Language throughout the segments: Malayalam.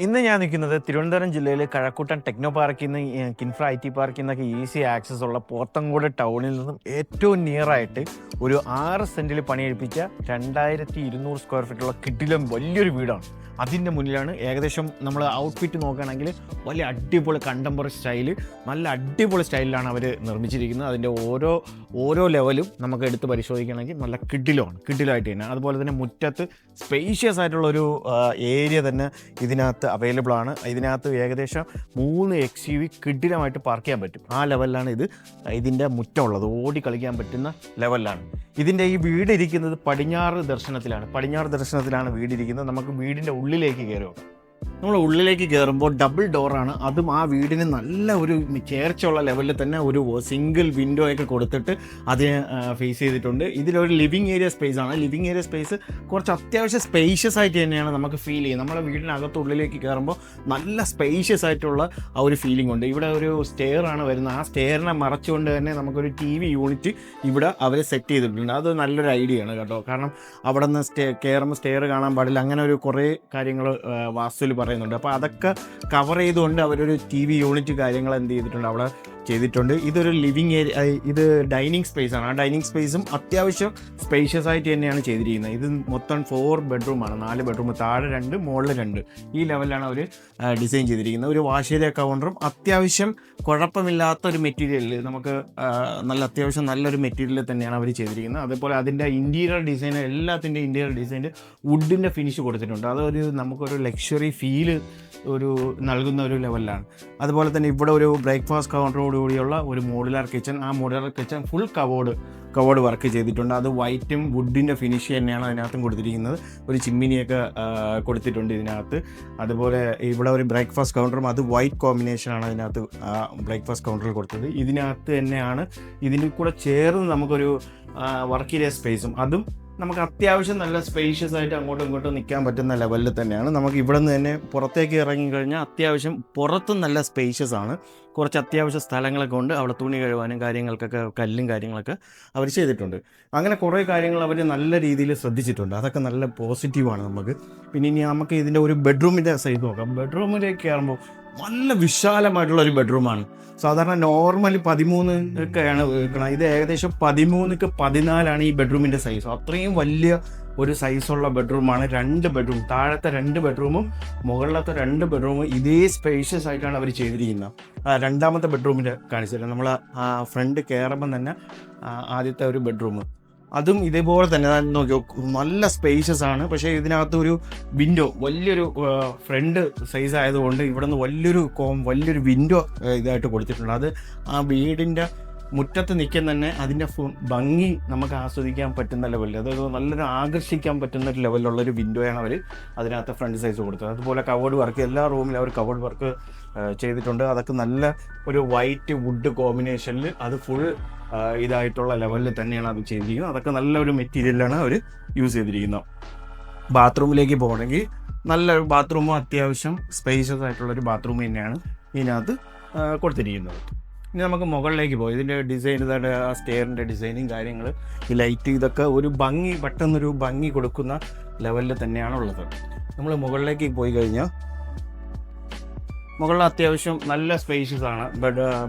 ഇന്ന് ഞാൻ നിൽക്കുന്നത് തിരുവനന്തപുരം ജില്ലയിലെ കഴക്കൂട്ടം ടെക്നോ പാർക്കിൽ നിന്ന് കിൻഫ്ര IT പാർക്കിൽ നിന്നൊക്കെ ഈസി ആക്സസ് ഉള്ള പോത്തങ്കോട് ടൗണിൽ നിന്നും ഏറ്റവും നിയറായിട്ട് ഒരു 6 സെൻറ്റിൽ പണിയെടുപ്പിച്ച 2200 സ്ക്വയർ ഫീറ്റുള്ള കിടിലം വലിയൊരു വീടാണ്. അതിൻ്റെ മുന്നിലാണ് ഏകദേശം നമ്മൾ ഔട്ട്ഫിറ്റ് നോക്കുകയാണെങ്കിൽ വലിയ അടിപൊളി കണ്ടംപററി സ്റ്റൈല്, നല്ല അടിപൊളി സ്റ്റൈലിലാണ് അവർ നിർമ്മിച്ചിരിക്കുന്നത്. അതിൻ്റെ ഓരോ ലെവലും നമുക്ക് എടുത്ത് പരിശോധിക്കുകയാണെങ്കിൽ നല്ല കിഡിലായിട്ട് തന്നെ. അതുപോലെ തന്നെ മുറ്റത്ത് സ്പേഷ്യസ് ആയിട്ടുള്ളൊരു ഏരിയ തന്നെ ഇതിനകത്ത് അവൈലബിൾ ആണ്. ഇതിനകത്ത് ഏകദേശം 3 XUV കിഡിലമായിട്ട് പാർക്ക് ചെയ്യാൻ പറ്റും. ആ ലെവലിലാണ് ഇതിൻ്റെ മുറ്റമുള്ളത്. ഓടി കളിക്കാൻ പറ്റുന്ന ലെവലിലാണ് ഇതിൻ്റെ ഈ വീട് ഇരിക്കുന്നത്. പടിഞ്ഞാറ് ദർശനത്തിലാണ് വീടിരിക്കുന്നത്. നമുക്ക് വീടിൻ്റെ ഉള്ളിലേക്ക് കയറുക. നമ്മൾ ഉള്ളിലേക്ക് കയറുമ്പോൾ ഡബിൾ ഡോറാണ്. അതും ആ വീടിന് നല്ല ഒരു ചേർച്ചയുള്ള ലെവലിൽ തന്നെ ഒരു സിംഗിൾ വിൻഡോ ഒക്കെ കൊടുത്തിട്ട് അതിനെ ഫേസ് ചെയ്തിട്ടുണ്ട്. ഇതിലൊരു ലിവിങ് ഏരിയ സ്പേസ് ആണ്. ലിവിങ് ഏരിയ സ്പേസ് കുറച്ച് അത്യാവശ്യം സ്പേഷ്യസ് ആയിട്ട് തന്നെയാണ് നമുക്ക് ഫീൽ ചെയ്യുന്നത്. നമ്മുടെ വീടിനകത്ത് ഉള്ളിലേക്ക് കയറുമ്പോൾ നല്ല സ്പേഷ്യസ് ആയിട്ടുള്ള ആ ഒരു ഫീലിംഗ് ഉണ്ട്. ഇവിടെ ഒരു സ്റ്റെയർ ആണ് വരുന്നത്. ആ സ്റ്റെയറിനെ മറച്ചുകൊണ്ട് തന്നെ നമുക്കൊരു TV യൂണിറ്റ് ഇവിടെ അവർ സെറ്റ് ചെയ്തിട്ടുണ്ട്. അത് നല്ലൊരു ഐഡിയ ആണ് കേട്ടോ. കാരണം അവിടെ നിന്ന് കയറുമ്പോൾ സ്റ്റെയർ കാണാൻ പാടില്ല, അങ്ങനെ ഒരു കുറേ കാര്യങ്ങൾ വാസ്തുവിൽ പറയുന്നുണ്ട്. അപ്പോൾ അതൊക്കെ കവർ ചെയ്തുകൊണ്ട് അവരൊരു TV യൂണിറ്റ് കാര്യങ്ങൾ എന്ത് ചെയ്തിട്ടുണ്ട്, അവിടെ ചെയ്തിട്ടുണ്ട്. ഇതൊരു ലിവിങ് ഏരിയ, ഇത് ഡൈനിങ് സ്പേസ് ആണ്. ആ ഡൈനിങ് സ്പേസും അത്യാവശ്യം സ്പേഷ്യസ് ആയിട്ട് തന്നെയാണ് ചെയ്തിരിക്കുന്നത്. ഇത് മൊത്തം 4 ബെഡ്റൂമാണ്. 4 ബെഡ്റൂം, താഴെ 2 മുകളിൽ 2, ഈ ലെവലിലാണ് അവർ ഡിസൈൻ ചെയ്തിരിക്കുന്നത്. ഒരു വാഷ് ഏരിയ കൗണ്ടറും അത്യാവശ്യം കുഴപ്പമില്ലാത്ത ഒരു മെറ്റീരിയലിൽ, നമുക്ക് അത്യാവശ്യം നല്ലൊരു മെറ്റീരിയൽ തന്നെയാണ് അവർ ചെയ്തിരിക്കുന്നത്. അതേപോലെ അതിൻ്റെ ഇൻറ്റീരിയർ ഡിസൈൻ, എല്ലാത്തിൻ്റെ ഇൻറ്റീരിയർ ഡിസൈൻ വുഡിൻ്റെ ഫിനിഷ് കൊടുത്തിട്ടുണ്ട്. അതൊരു നമുക്കൊരു ലക്ഷറി ഫീല് നൽകുന്ന ഒരു ലെവലിലാണ്. അതുപോലെ തന്നെ ഇവിടെ ഒരു ബ്രേക്ക്ഫാസ്റ്റ് കൗണ്ടറോടുകൂടിയുള്ള ഒരു മോഡുലാർ കിച്ചൺ. ആ modular kitchen full covered work ചെയ്തിട്ടുണ്ട്. അത് വൈറ്റും വുഡിൻ്റെ ഫിനിഷ് തന്നെയാണ് അതിനകത്തും കൊടുത്തിരിക്കുന്നത്. ഒരു ചിമ്മിനിയൊക്കെ കൊടുത്തിട്ടുണ്ട് ഇതിനകത്ത്. അതുപോലെ ഇവിടെ ഒരു ബ്രേക്ക്ഫാസ്റ്റ് കൗണ്ടറും, അത് വൈറ്റ് കോമ്പിനേഷനാണ് അതിനകത്ത് ബ്രേക്ക്ഫാസ്റ്റ് കൗണ്ടറിൽ കൊടുത്തത്. ഇതിനകത്ത് തന്നെയാണ് ഇതിന് കൂടെ ചേർന്ന് നമുക്കൊരു വർക്ക് ഏരിയ സ്പേസും, അതും നമുക്ക് അത്യാവശ്യം നല്ല സ്പേഷ്യസ് ആയിട്ട് അങ്ങോട്ടും ഇങ്ങോട്ടും നിൽക്കാൻ പറ്റുന്ന ലെവലിൽ തന്നെയാണ്. നമുക്ക് ഇവിടെ നിന്ന് തന്നെ പുറത്തേക്ക് ഇറങ്ങിക്കഴിഞ്ഞാൽ അത്യാവശ്യം പുറത്തും നല്ല സ്പേഷ്യസ് ആണ്. കുറച്ച് അത്യാവശ്യ സ്ഥലങ്ങളൊക്കെ ഉണ്ട്. അവിടെ തുണി കഴുകാനും കാര്യങ്ങൾക്കൊക്കെ കല്ലും കാര്യങ്ങളൊക്കെ അവർ ചെയ്തിട്ടുണ്ട്. അങ്ങനെ കുറേ കാര്യങ്ങൾ അവർ നല്ല രീതിയിൽ ശ്രദ്ധിച്ചിട്ടുണ്ട്. അതൊക്കെ നല്ല പോസിറ്റീവാണ് നമുക്ക്. പിന്നെ ഇനി നമുക്ക് ഇതിൻ്റെ ഒരു ബെഡ്റൂമിൻ്റെ സൈസ് നോക്കാം. ബെഡ്റൂമിലേക്ക് കയറുമ്പോൾ നല്ല വിശാലമായിട്ടുള്ളൊരു ബെഡ്റൂമാണ്. സാധാരണ നോർമലി 13 ഒക്കെയാണ് വെക്കണം. ഇത് ഏകദേശം 13ക്ക് 14 ഈ ബെഡ്റൂമിൻ്റെ സൈസ്. അത്രയും വലിയ ഒരു സൈസുള്ള ബെഡ്റൂമാണ്. 2 ബെഡ്റൂം, താഴത്തെ 2 ബെഡ്റൂമും മുകളിലത്തെ 2 ബെഡ്റൂമും ഇതേ സ്പേഷ്യസ് ആയിട്ടാണ് അവർ ചെയ്തിരിക്കുന്നത്. രണ്ടാമത്തെ ബെഡ്റൂമിൻ്റെ കാണിച്ചില്ല, നമ്മൾ ഫ്രണ്ട് കയറുമ്പം തന്നെ ആദ്യത്തെ ഒരു ബെഡ്റൂം, അതും ഇതേപോലെ തന്നെ നോക്കിയോ, നല്ല സ്പേഷ്യസ് ആണ്. പക്ഷേ ഇതിനകത്ത് ഒരു വിൻഡോ, വലിയൊരു ഫ്രണ്ട് സൈസ് ആയതുകൊണ്ട് ഇവിടെ നിന്ന് വലിയൊരു വിൻഡോ ഇതായിട്ട് കൊടുത്തിട്ടുണ്ട്. അത് ആ വീടിൻ്റെ മുറ്റത്ത് നിൽക്കുന്ന തന്നെ അതിൻ്റെ ഭംഗി നമുക്ക് ആസ്വദിക്കാൻ പറ്റുന്ന ലെവലിൽ, അതായത് നല്ലൊരു ആകർഷിക്കാൻ പറ്റുന്ന ഒരു ലെവലിലുള്ളൊരു വിൻഡോയാണ് അവർ അതിനകത്ത് ഫ്രണ്ട് സൈസ് കൊടുത്തത്. അതുപോലെ കവേർഡ് വർക്ക്, എല്ലാ റൂമിലും അവർ കവേർഡ് വർക്ക് ചെയ്തിട്ടുണ്ട്. അതൊക്കെ നല്ല ഒരു വൈറ്റ് വുഡ് കോമ്പിനേഷനിൽ അത് ഫുൾ ഇതായിട്ടുള്ള ലെവലിൽ തന്നെയാണ് അത് ചെയ്തിരിക്കുന്നത്. അതൊക്കെ നല്ലൊരു മെറ്റീരിയലാണ് അവർ യൂസ് ചെയ്തിരിക്കുന്നത്. ബാത്റൂമിലേക്ക് പോകണമെങ്കിൽ നല്ലൊരു ബാത്റൂമും അത്യാവശ്യം സ്പേഷ്യസ് ആയിട്ടുള്ളൊരു ബാത്റൂം തന്നെയാണ് ഇതിനകത്ത് കൊടുത്തിരിക്കുന്നത്. ഇനി നമുക്ക് മുകളിലേക്ക് പോയി ഇതിൻ്റെ ഡിസൈൻ, ഇതായിട്ട് ആ സ്റ്റെയറിൻ്റെ ഡിസൈനും കാര്യങ്ങൾ, ഈ ലൈറ്റ്, ഇതൊക്കെ ഒരു പെട്ടെന്നൊരു ഭംഗി കൊടുക്കുന്ന ലെവലിൽ തന്നെയാണ് ഉള്ളത്. നമ്മൾ മുകളിലേക്ക് പോയി കഴിഞ്ഞാൽ മുകളിൽ അത്യാവശ്യം നല്ല സ്പേഷ്യസ് ആണ്.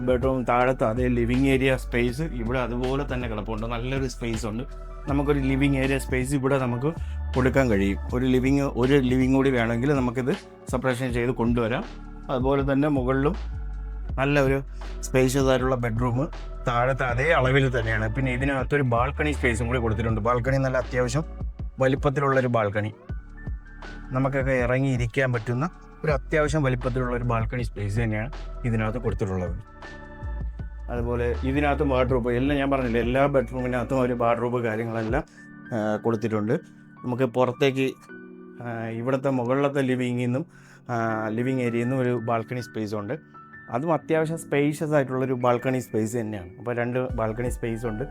ബെഡ്റൂം താഴത്ത് അതേ ലിവിങ് ഏരിയ സ്പേസ് ഇവിടെ അതുപോലെ തന്നെ കിടപ്പുണ്ട്. നല്ലൊരു സ്പേസ് ഉണ്ട്. നമുക്കൊരു ലിവിങ് ഏരിയ സ്പേസ് ഇവിടെ നമുക്ക് കൊടുക്കാൻ കഴിയും. ഒരു ലിവിങ് കൂടി വേണമെങ്കിൽ നമുക്കിത് സെപ്പറേഷൻ ചെയ്ത് കൊണ്ടുവരാം. അതുപോലെ തന്നെ മുകളിലും നല്ല ഒരു സ്പേഷ്യസ് ആയിട്ടുള്ള ബെഡ്റൂം താഴത്തെ അതേ അളവിൽ തന്നെയാണ്. പിന്നെ ഇതിനകത്തൊരു ബാൽക്കണി സ്പേസും കൂടി കൊടുത്തിട്ടുണ്ട്. ബാൽക്കണി നല്ല അത്യാവശ്യം വലിപ്പത്തിലുള്ളൊരു ബാൽക്കണി, നമുക്കൊക്കെ ഇറങ്ങി ഇരിക്കാൻ പറ്റുന്ന ഒരു അത്യാവശ്യം വലിപ്പത്തിലുള്ളൊരു ബാൽക്കണി സ്പേസ് തന്നെയാണ് ഇതിനകത്ത് കൊടുത്തിട്ടുള്ളത്. അതുപോലെ ഇതിനകത്തും വാർഡ്രോബ്, എല്ലാം ഞാൻ പറഞ്ഞില്ല, എല്ലാ ബെഡ്റൂമിനകത്തും ഒരു വാർഡ്രോബ് കാര്യങ്ങളെല്ലാം കൊടുത്തിട്ടുണ്ട്. നമുക്ക് പുറത്തേക്ക് ഇവിടുത്തെ മുകളിലത്തെ ലിവിങ്ങിൽ നിന്നും ലിവിങ് ഏരിയയിൽ നിന്നും ഒരു ബാൽക്കണി സ്പേസ് ഉണ്ട്. അതും അത്യാവശ്യം സ്പേഷ്യസ് ആയിട്ടുള്ളൊരു ബാൽക്കണി സ്പേസ് തന്നെയാണ്. അപ്പോൾ 2 ബാൽക്കണി സ്പേസ് ഉണ്ട്.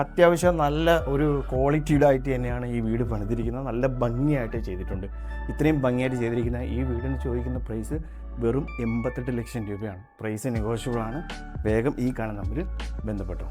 അത്യാവശ്യം നല്ല ഒരു ക്വാളിറ്റീഡ് ആയിട്ട് തന്നെയാണ് ഈ വീട് പണിതിരിക്കുന്നത്. നല്ല ഭംഗിയായിട്ട് ചെയ്തിട്ടുണ്ട്. ഇത്രയും ഭംഗിയായിട്ട് ചെയ്തിരിക്കുന്ന ഈ വീടിന് ചോദിക്കുന്ന പ്രൈസ് വെറും 88 ലക്ഷം രൂപയാണ്. പ്രൈസ് നെഗോഷ്യബിൾ ആണ്. വേഗം ഈ കാണുന്ന നമ്പറിൽ ബന്ധപ്പെട്ടോ.